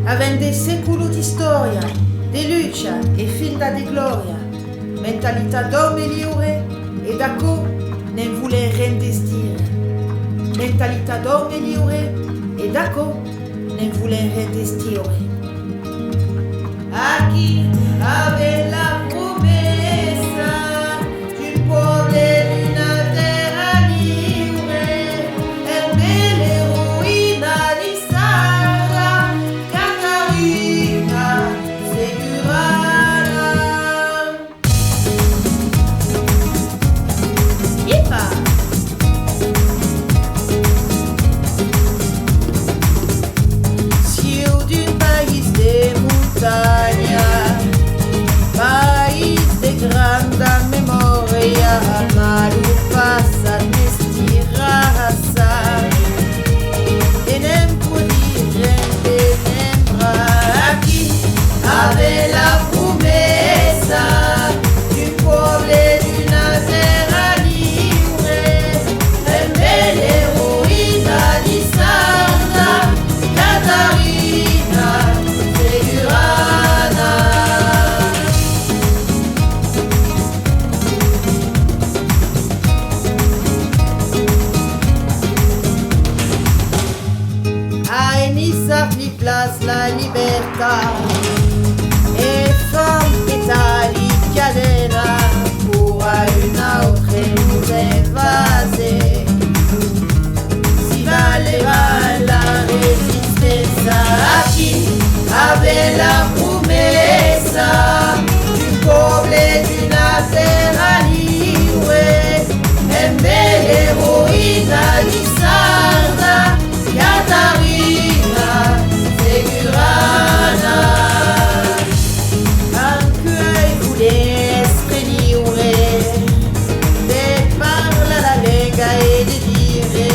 avendo secolo di storia, di luce e finta di gloria, mentalità d'uomo liure e da co ne vuole rendestire. Mentalità d'uomo liure e da co ne vuole rendestire. A chi aveva la promessa d'un pueblo e una terra libre, è l'eroina di Sara Catarina Segurana. Yepa! Ciu d'un país de montaña, país de grande memoria, malu passa nesti raza, e nem podia lembrar aqui ave la promessa d'un pueblo e d'una terra libre, e l'eroina di Santa Catarina Segurana. A Enissa vi place la libertà e fanno cadena pour una autre nous évasée. Si valeva la resistenza a chi aveva la promessa d'un pueblo e d'una terra libre, e l'eroina di Santa Catarina Segurana. Anche vuole essere libre, de parla la lingua e di dire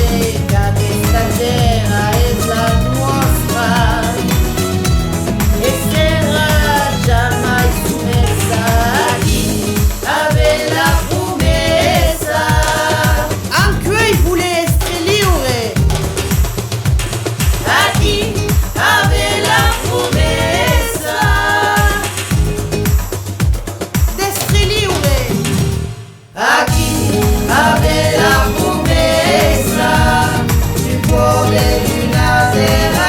che questa terra è la nostra e sarà jamais somessa a chi aveva la promessa. Anche vuole essere libre, a chi aveva la promessa d'essere libre, a chi aveva la promessa d'un pueblo e d'una terra